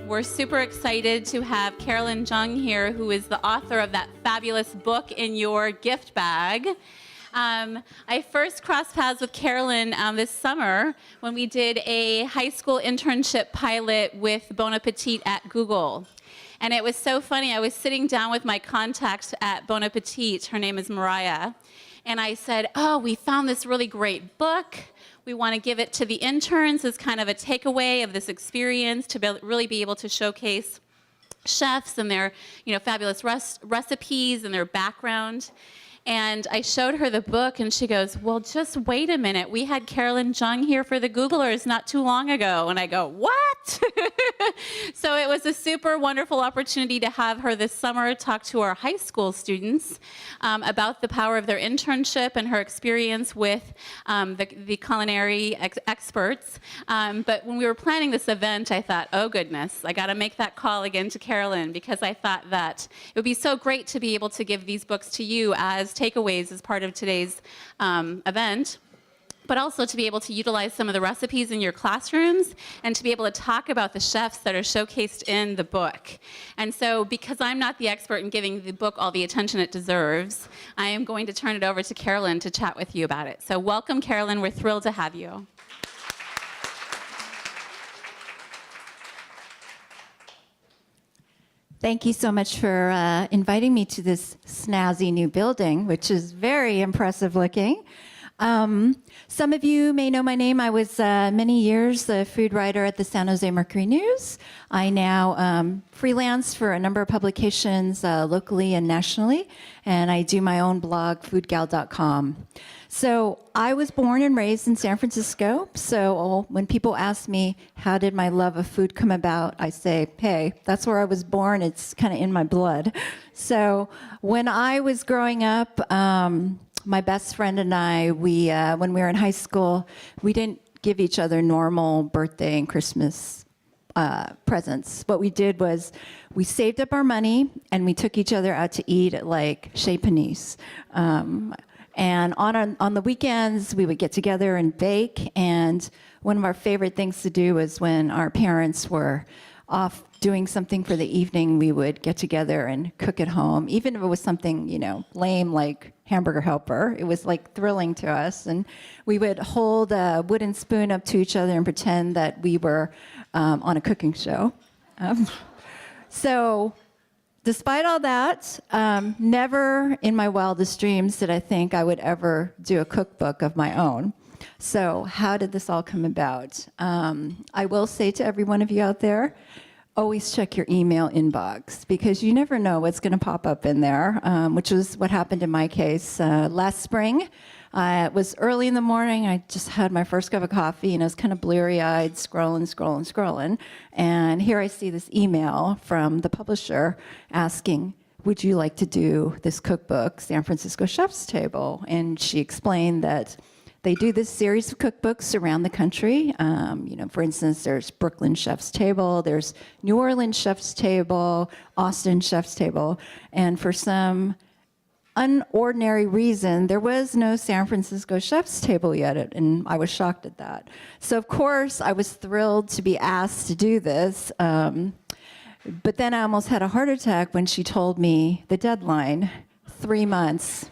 We're super excited to have Carolyn Jung here, who is the author of that fabulous book in your gift bag. I first crossed paths with Carolyn this summer when we did a high school internship pilot with Bon Appetit at Google. And it was so funny. I was sitting down with my contact at Bon Appetit. Her name is Mariah. And I said, oh, we found this really great book. We want to give it to the interns as kind of a takeaway of this experience to really be able to showcase chefs and their, fabulous recipes and their background. And I showed her the book, and she goes, well, just wait a minute. We had Carolyn Jung here for the Googlers not too long ago. And I go, what? So it was a super wonderful opportunity to have her this summer talk to our high school students about the power of their internship and her experience with the culinary experts. But when we were planning this event, I thought, oh, goodness, I got to make that call again to Carolyn, because I thought that it would be so great to be able to give these books to you as takeaways as part of today's event, but also to be able to utilize some of the recipes in your classrooms and to be able to talk about the chefs that are showcased in the book. And so, because I'm not the expert in giving the book all the attention it deserves, I am going to turn it over to Carolyn to chat with you about it. So welcome, Carolyn. We're thrilled to have you. Thank you so much for inviting me to this snazzy new building, which is very impressive looking. Some of you may know my name. I was many years a food writer at the San Jose Mercury News. I now freelance for a number of publications locally and nationally, and I do my own blog, foodgal.com. So I was born and raised in San Francisco. So when people ask me, how did my love of food come about? I say, hey, that's where I was born. It's kind of in my blood. So when I was growing up, my best friend and I, when we were in high school, we didn't give each other normal birthday and Christmas presents. What we did was we saved up our money and we took each other out to eat at like Chez Panisse. And on the weekends, we would get together and bake. And one of our favorite things to do was when our parents were off doing something for the evening, we would get together and cook at home. Even if it was something, lame like hamburger helper, it was like thrilling to us. And we would hold a wooden spoon up to each other and pretend that we were on a cooking show. So despite all that, never in my wildest dreams did I think I would ever do a cookbook of my own. So how did this all come about? I will say to every one of you out there, always check your email inbox, because you never know what's going to pop up in there, which is what happened in my case last spring. It was early in the morning. I just had my first cup of coffee, and I was kind of bleary-eyed, scrolling. And here I see this email from the publisher asking, would you like to do this cookbook, San Francisco Chef's Table? And she explained that they do this series of cookbooks around the country. For instance, there's Brooklyn Chef's Table, there's New Orleans Chef's Table, Austin Chef's Table, and for some unordinary reason, there was no San Francisco Chef's Table yet, and I was shocked at that. So of course, I was thrilled to be asked to do this, but then I almost had a heart attack when she told me the deadline, 3 months.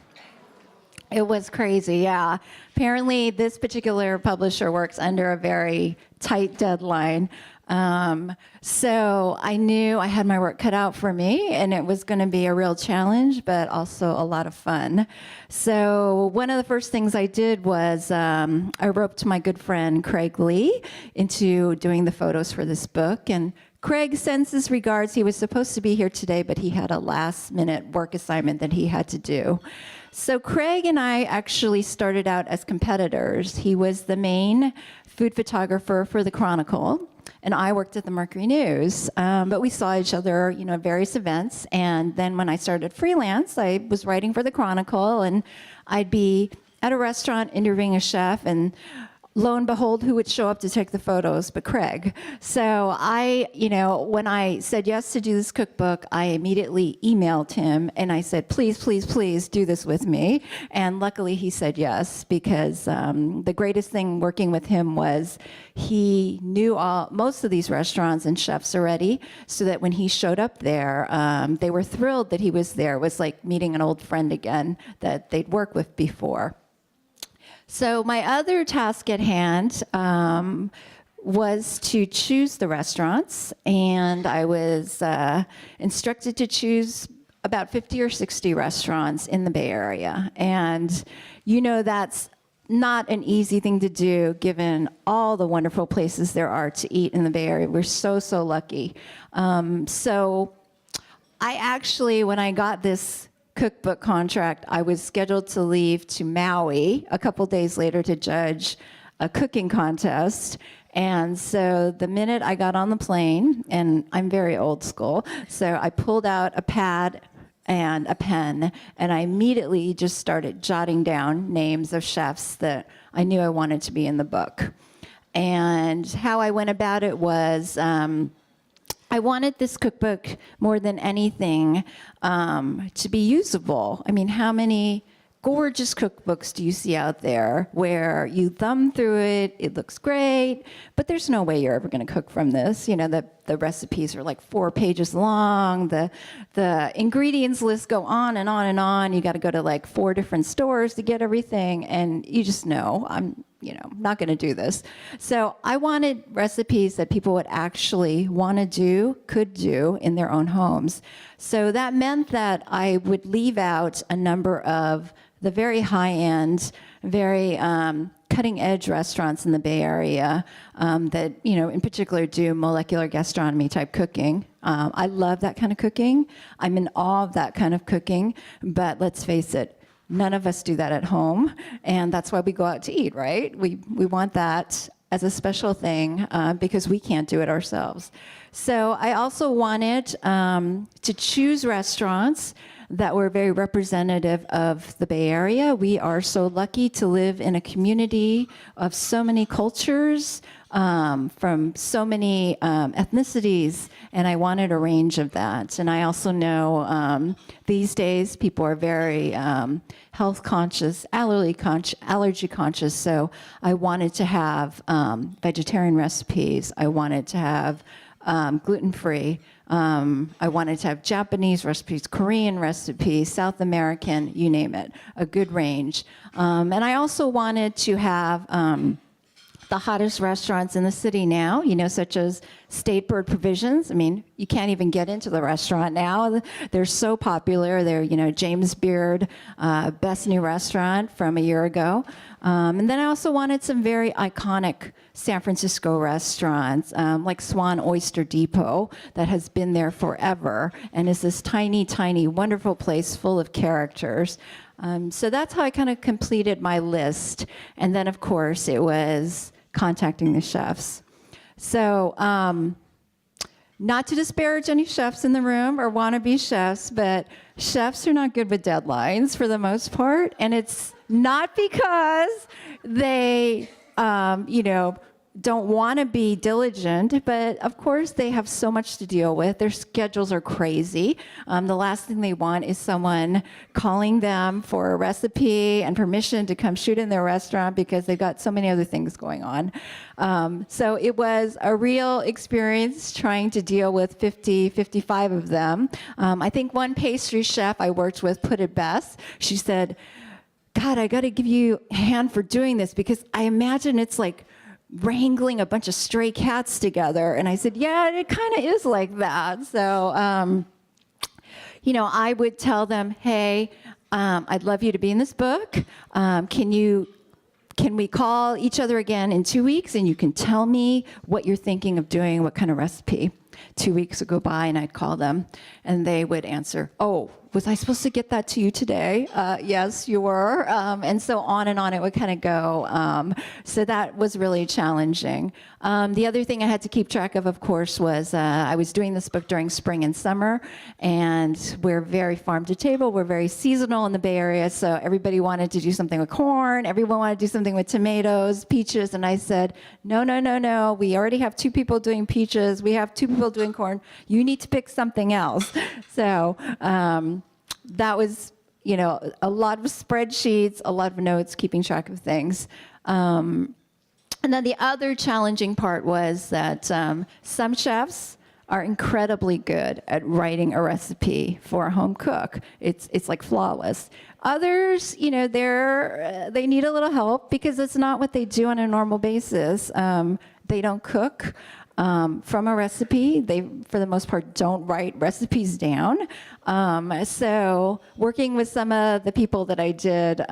It was crazy, yeah. Apparently, this particular publisher works under a very tight deadline. So I knew I had my work cut out for me, and it was going to be a real challenge, but also a lot of fun. So one of the first things I did was I roped my good friend Craig Lee into doing the photos for this book. And Craig sends his regards. He was supposed to be here today, but he had a last-minute work assignment that he had to do. So Craig and I actually started out as competitors. He was the main food photographer for the Chronicle, and I worked at the Mercury News. But we saw each other, at various events. And then when I started freelance, I was writing for the Chronicle, and I'd be at a restaurant interviewing a chef, and lo and behold, who would show up to take the photos but Craig. So when I said yes to do this cookbook, I immediately emailed him and I said, please, please, please do this with me. And luckily he said yes, because the greatest thing working with him was he knew most of these restaurants and chefs already, so that when he showed up there, they were thrilled that he was there. It was like meeting an old friend again that they'd worked with before. So my other task at hand was to choose the restaurants, and I was instructed to choose about 50 or 60 restaurants in the Bay Area. And that's not an easy thing to do, given all the wonderful places there are to eat in the Bay Area. We're so, so lucky. So I actually, when I got this cookbook contract, I was scheduled to leave to Maui a couple days later to judge a cooking contest. And so the minute I got on the plane, and I'm very old school, so I pulled out a pad and a pen, and I immediately just started jotting down names of chefs that I knew I wanted to be in the book. And how I went about it was, I wanted this cookbook more than anything to be usable. I mean, how many gorgeous cookbooks do you see out there where you thumb through it, it looks great, but there's no way you're ever going to cook from this. The recipes are like 4 pages long. The ingredients lists go on and on and on. You got to go to like 4 different stores to get everything, and you just know I'm not going to do this. So I wanted recipes that people would actually want to do, could do in their own homes. So that meant that I would leave out a number of the very high-end, very cutting-edge restaurants in the Bay Area that, in particular do molecular gastronomy type cooking. I love that kind of cooking. I'm in awe of that kind of cooking, but let's face it, none of us do that at home, and that's why we go out to eat, right? We want that as a special thing because we can't do it ourselves. So I also wanted to choose restaurants that were very representative of the Bay Area. We are so lucky to live in a community of so many cultures, from so many ethnicities, and I wanted a range of that. And I also know these days people are very health conscious, allergy conscious, so I wanted to have vegetarian recipes. I wanted to have gluten-free. I wanted to have Japanese recipes, Korean recipes, South American, you name it, a good range. And I also wanted to have the hottest restaurants in the city now, such as State Bird Provisions. I mean, you can't even get into the restaurant now. They're so popular. They're, James Beard, best new restaurant from a year ago. And then I also wanted some very iconic San Francisco restaurants, like Swan Oyster Depot, that has been there forever and is this tiny, tiny, wonderful place full of characters. So that's how I kind of completed my list. And then, of course, it was contacting the chefs. So not to disparage any chefs in the room or wannabe chefs, but chefs are not good with deadlines for the most part. And it's not because they, don't want to be diligent, but of course they have so much to deal with. Their schedules are crazy. The last thing they want is someone calling them for a recipe and permission to come shoot in their restaurant because they've got so many other things going on. So it was a real experience trying to deal with 50, 55 of them. I think one pastry chef I worked with put it best. She said, God, I got to give you a hand for doing this because I imagine it's like wrangling a bunch of stray cats together. And I said, yeah, it kind of is like that. So, I would tell them, hey, I'd love you to be in this book. Can we call each other again in 2 weeks and you can tell me what you're thinking of doing, what kind of recipe? 2 weeks would go by and I'd call them and they would answer, "Oh, was I supposed to get that to you today?" Yes, you were. And so on and on it would kind of go. So that was really challenging. The other thing I had to keep track of course, was I was doing this book during spring and summer, and we're very farm to table. We're very seasonal in the Bay Area, so everybody wanted to do something with corn. Everyone wanted to do something with tomatoes, peaches, and I said, no, no, no, no. We already have 2 people doing peaches. We have 2 people doing corn. You need to pick something else. So that was, a lot of spreadsheets, a lot of notes, keeping track of things. And then the other challenging part was that some chefs are incredibly good at writing a recipe for a home cook. It's like flawless. Others, they need a little help because it's not what they do on a normal basis. They don't cook from a recipe. They, for the most part, don't write recipes down. So working with some of the people that I did,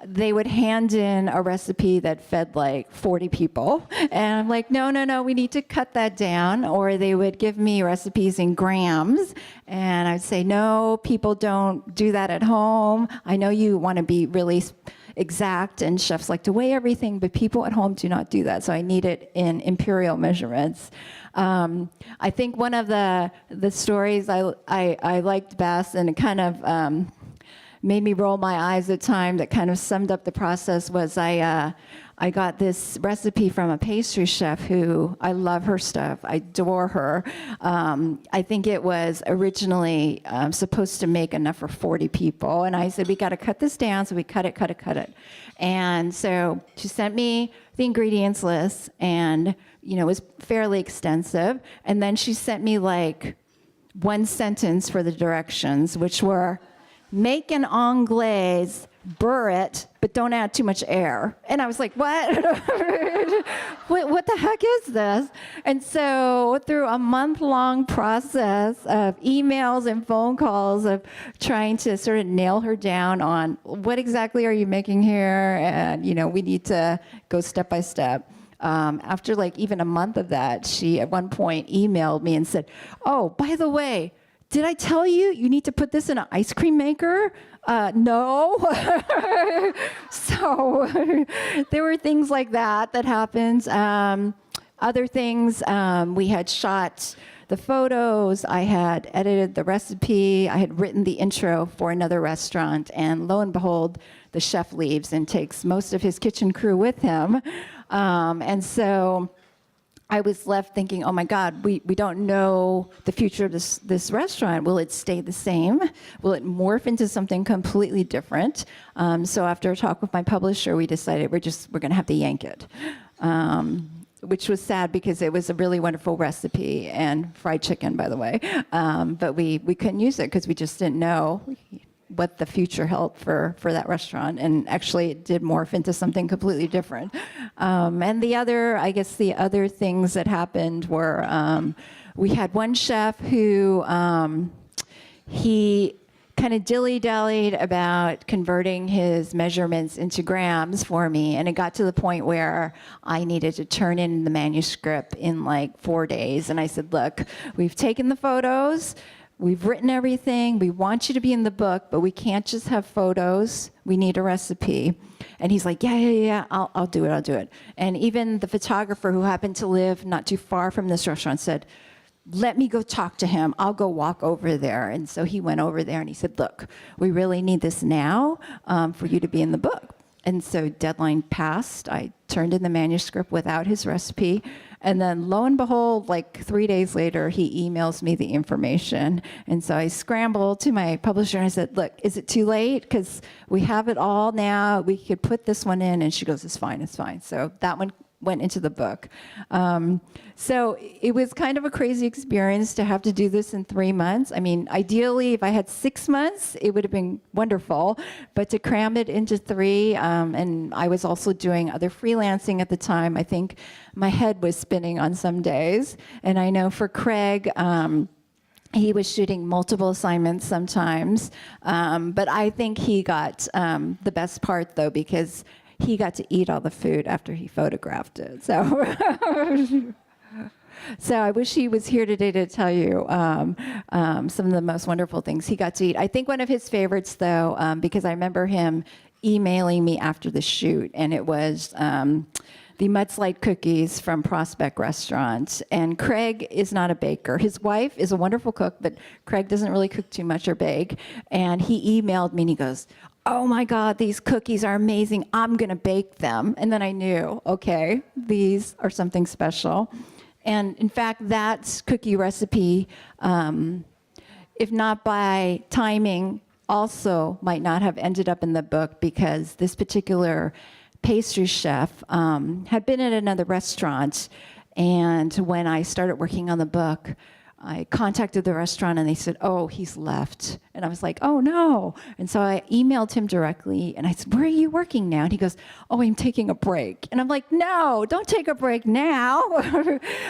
they would hand in a recipe that fed like 40 people. And I'm like, no, no, no, we need to cut that down. Or they would give me recipes in grams. And I'd say, no, people don't do that at home. I know you want to be really exact and chefs like to weigh everything, but people at home do not do that. So I need it in imperial measurements. I think one of the stories I liked best, and it kind of made me roll my eyes at time, that kind of summed up the process, was I got this recipe from a pastry chef who, I love her stuff, I adore her. I think it was originally supposed to make enough for 40 people. And I said, we got to cut this down. So we cut it. And so she sent me the ingredients list, and it was fairly extensive. And then she sent me like 1 sentence for the directions, which were, make an anglaise, burr it, but don't add too much air. And I was like, what? What the heck is this? And so through a month-long process of emails and phone calls of trying to sort of nail her down on what exactly are you making here? And, we need to go step by step. After like even a month of that, she at one point emailed me and said, oh, by the way, did I tell you need to put this in an ice cream maker? No. So there were things like that happened. Other things, we had shot the photos, I had edited the recipe, I had written the intro for another restaurant, and lo and behold, the chef leaves and takes most of his kitchen crew with him. And so I was left thinking, oh my God, we don't know the future of this restaurant. Will it stay the same? Will it morph into something completely different? So after a talk with my publisher, we decided we're going to have to yank it, which was sad because it was a really wonderful recipe, and fried chicken, by the way. But we couldn't use it because we just didn't know what the future held for that restaurant, and actually it did morph into something completely different. And the other things that happened were we had one chef who he kind of dilly-dallied about converting his measurements into grams for me, and it got to the point where I needed to turn in the manuscript in like 4 days. And I said, look, we've taken the photos, we've written everything. We want you to be in the book, but we can't just have photos. We need a recipe. And he's like, yeah. I'll do it. And even the photographer who happened to live not too far from this restaurant said, let me go talk to him. I'll go walk over there. And so he went over there and he said, look, we really need this now for you to be in the book. And so deadline passed. I turned in the manuscript without his recipe. And then lo and behold, like 3 days later, he emails me the information. And so I scrambled to my publisher and I said, look, is it too late? Because we have it all now. We could put this one in. And she goes, it's fine. So that one went into the book. So it was kind of a crazy experience to have to do this in 3 months. I mean, ideally, if I had 6 months, it would have been wonderful. But to cram it into 3, and I was also doing other freelancing at the time, I think my head was spinning on some days. And I know for Craig, he was shooting multiple assignments sometimes. But I think he got the best part, though, because he got to eat all the food after he photographed it. So So I wish he was here today to tell you some of the most wonderful things he got to eat. I think one of his favorites, though, because I remember him emailing me after the shoot, and it was the mudslide cookies from Prospect Restaurant. And Craig is not a baker. His wife is a wonderful cook, but Craig doesn't really cook too much or bake. And he emailed me and he goes, "Oh my God, these cookies are amazing. I'm going to bake them." And then I knew, okay, these are something special. And in fact, that cookie recipe, if not by timing, also might not have ended up in the book, because this particular pastry chef had been at another restaurant. And when I started working on the book, I contacted the restaurant and they said, "Oh, he's left." And I was like, "Oh no." And so I emailed him directly and I said, "Where are you working now?" And he goes, "Oh, I'm taking a break." And I'm like, "No, don't take a break now."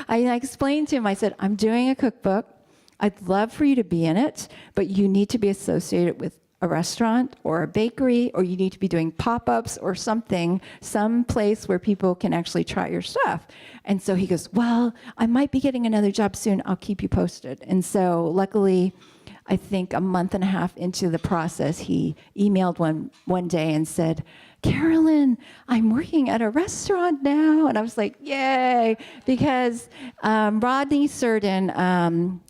I explained to him, I said, "I'm doing a cookbook. I'd love for you to be in it, but you need to be associated with a restaurant or a bakery, or you need to be doing pop-ups or something, some place where people can actually try your stuff." And so he goes, "Well, I might be getting another job soon. I'll keep you posted." And so luckily, I think a month and a half into the process, he emailed one day and said, "Carolyn, I'm working at a restaurant now." And I was like, yay, because Rodney Surden,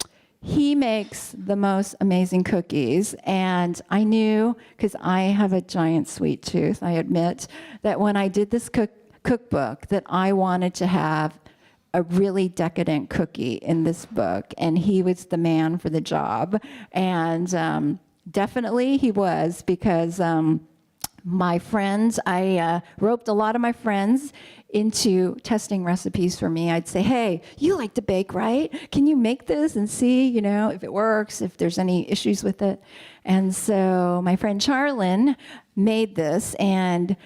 he makes the most amazing cookies. And I knew, because I have a giant sweet tooth, I admit, that when I did this cookbook, that I wanted to have a really decadent cookie in this book. And he was the man for the job. And definitely he was, because my friends, I roped a lot of my friends into testing recipes for me. I'd say, "Hey, you like to bake, right? Can you make this and see, if it works, if there's any issues with it?" And so my friend Carolyn made this, and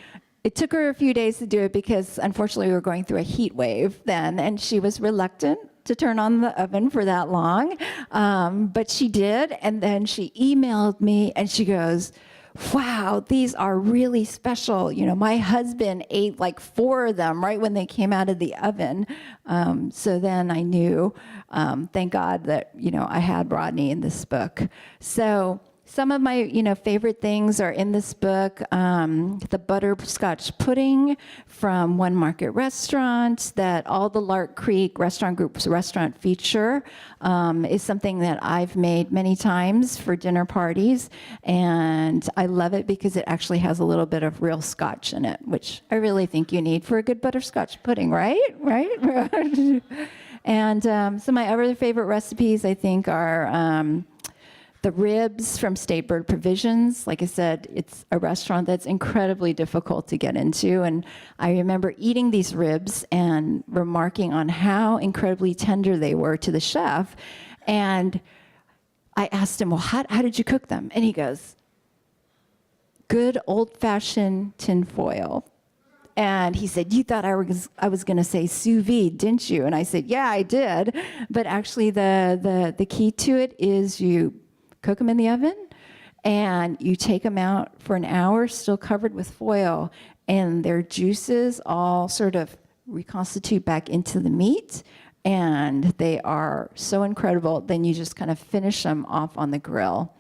it took her a few days to do it because unfortunately we were going through a heat wave then, and she was reluctant to turn on the oven for that long. But she did, and then she emailed me and she goes, "Wow, these are really special. My husband ate like 4 of them right when they came out of the oven." So then I knew, thank God, that, I had Rodney in this book. So some of my, favorite things are in this book. The butterscotch pudding from One Market Restaurant that all the Lark Creek Restaurant Group's restaurant feature is something that I've made many times for dinner parties. And I love it because it actually has a little bit of real scotch in it, which I really think you need for a good butterscotch pudding, right? Right? And some of my other favorite recipes, I think, are the ribs from State Bird Provisions. Like I said, it's a restaurant that's incredibly difficult to get into. And I remember eating these ribs and remarking on how incredibly tender they were to the chef. And I asked him, "Well, how did you cook them?" And he goes, "Good old-fashioned tin foil." And he said, "You thought I was going to say sous vide, didn't you?" And I said, "Yeah, I did. But actually the key to it is you cook them in the oven, and you take them out for an hour, still covered with foil, and their juices all sort of reconstitute back into the meat, and they are so incredible. Then you just kind of finish them off on the grill."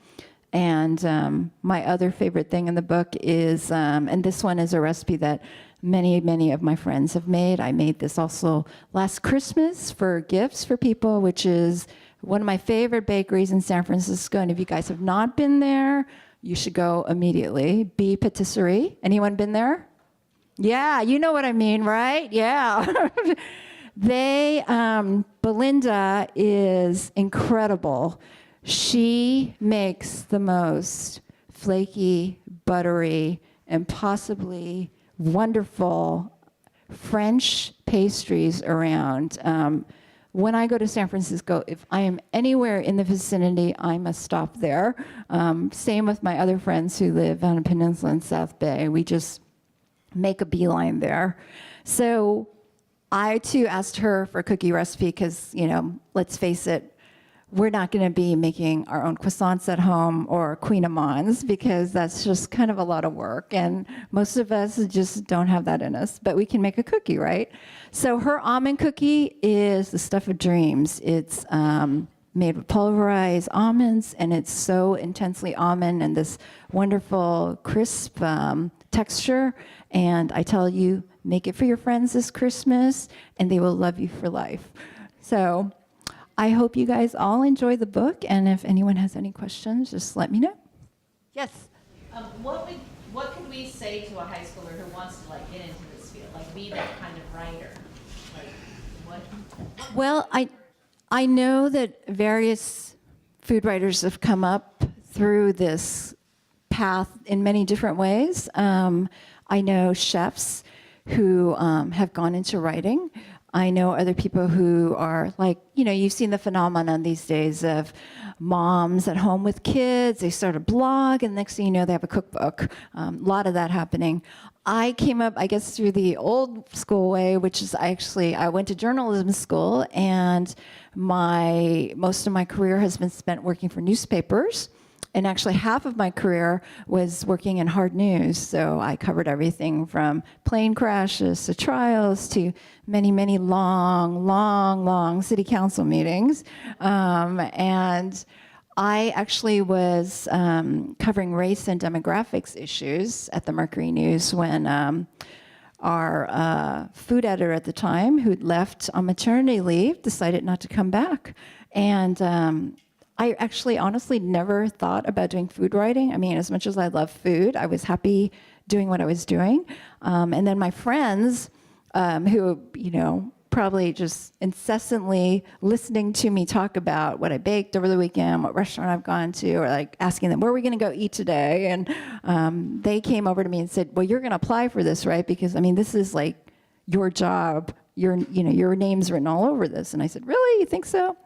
And my other favorite thing in the book is, and this one is a recipe that many of my friends have made. I made this also last Christmas for gifts for people, which is one of my favorite bakeries in San Francisco. And if you guys have not been there, you should go immediately. Bee Patisserie. Anyone been there? Yeah, you know what I mean, right? Yeah. Belinda is incredible. She makes the most flaky, buttery, and possibly wonderful French pastries around. When I go to San Francisco, if I am anywhere in the vicinity, I must stop there. Same with my other friends who live on a peninsula in South Bay. We just make a beeline there. So I, too, asked her for a cookie recipe because, let's face it, we're not going to be making our own croissants at home or Queen Amans because that's just kind of a lot of work. And most of us just don't have that in us. But we can make a cookie, right? So her almond cookie is the stuff of dreams. It's made with pulverized almonds, and it's so intensely almond and this wonderful crisp texture. And I tell you, make it for your friends this Christmas, and they will love you for life. So I hope you guys all enjoy the book, and if anyone has any questions, just let me know. Yes? What could we say to a high schooler who wants to get into this field, be that kind of writer? What? Well, I know that various food writers have come up through this path in many different ways. I know chefs who have gone into writing. I know other people who are you've seen the phenomenon these days of moms at home with kids. They start a blog, and next thing you know, they have a cookbook. A lot of that happening. I came up, I guess, through the old school way, which is I went to journalism school, and most of my career has been spent working for newspapers. And actually, half of my career was working in hard news. So I covered everything from plane crashes to trials to many, many long city council meetings. And I actually was covering race and demographics issues at the Mercury News when our food editor at the time, who'd left on maternity leave, decided not to come back. And I actually honestly never thought about doing food writing. I mean, as much as I love food, I was happy doing what I was doing. And then my friends, who, probably just incessantly listening to me talk about what I baked over the weekend, what restaurant I've gone to, or asking them, where are we going to go eat today? And they came over to me and said, well, you're going to apply for this, right? Because, this is your job. Your name's written all over this. And I said, really? You think so?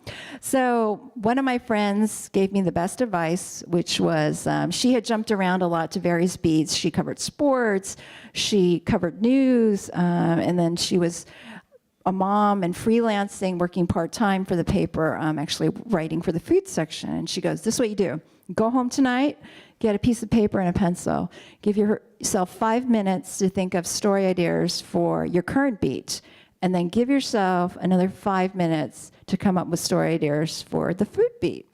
So one of my friends gave me the best advice, which was she had jumped around a lot to various beats. She covered sports, she covered news, and then she was a mom and freelancing, working part-time for the paper, actually writing for the food section. And she goes, this is what you do. Go home tonight, get a piece of paper and a pencil. Give yourself 5 minutes to think of story ideas for your current beat. And then give yourself another 5 minutes to come up with story ideas for the food beat.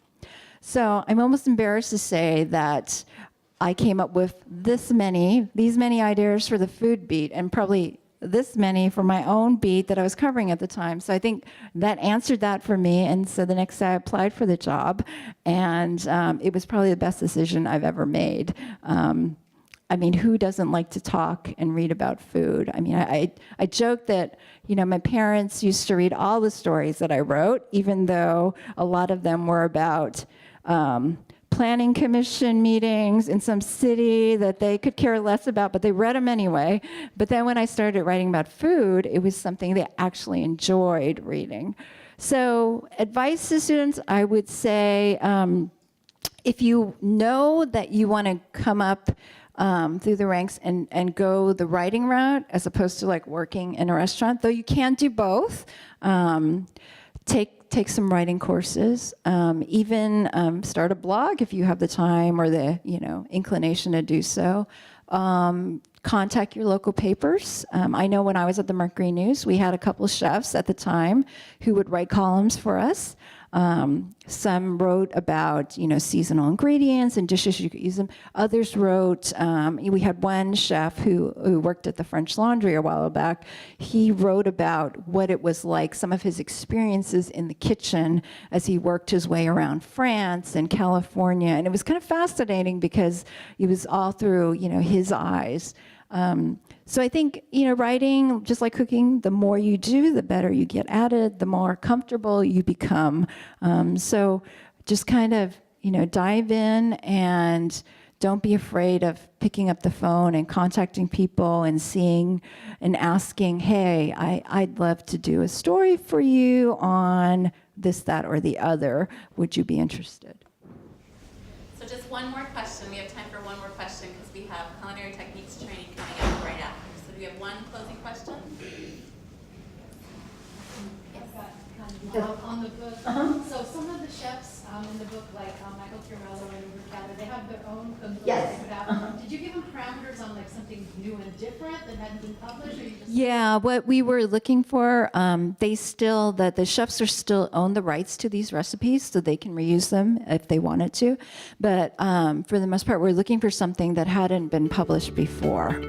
So I'm almost embarrassed to say that I came up with these many ideas for the food beat, and probably this many for my own beat that I was covering at the time. So I think that answered that for me. And so the next day I applied for the job, and it was probably the best decision I've ever made. Who doesn't like to talk and read about food? I joke that, my parents used to read all the stories that I wrote, even though a lot of them were about planning commission meetings in some city that they could care less about, but they read them anyway. But then when I started writing about food, it was something they actually enjoyed reading. So advice to students, I would say, if you know that you want to come up through the ranks and go the writing route as opposed to working in a restaurant, though you can do both. Take some writing courses, even start a blog if you have the time or the inclination to do so. Contact your local papers. I know when I was at the Mercury News, we had a couple of chefs at the time who would write columns for us. Some wrote about, seasonal ingredients and dishes you could use them. Others wrote, we had one chef who worked at the French Laundry a while back. He wrote about what it was like, some of his experiences in the kitchen as he worked his way around France and California. And it was kind of fascinating because it was all through, his eyes. So I think, writing, just like cooking, the more you do, the better you get at it, the more comfortable you become. So just kind of, dive in and don't be afraid of picking up the phone and contacting people and seeing and asking, hey, I'd love to do a story for you on this, that, or the other. Would you be interested? So just one more question. We have time for one more question because we have culinary techniques training coming up right after. So do we have one closing question? I've got on the book. So some of the chefs in the book, like Michael Chiarello and Ricardo, they have their own cookbooks Yes. they put out. Did you give them parameters on like something new and different that hadn't been published, or you just? Yeah, what we were looking for, the chefs are still own the rights to these recipes, so they can reuse them if they wanted to. But for the most part, we're looking for something that hadn't been published before.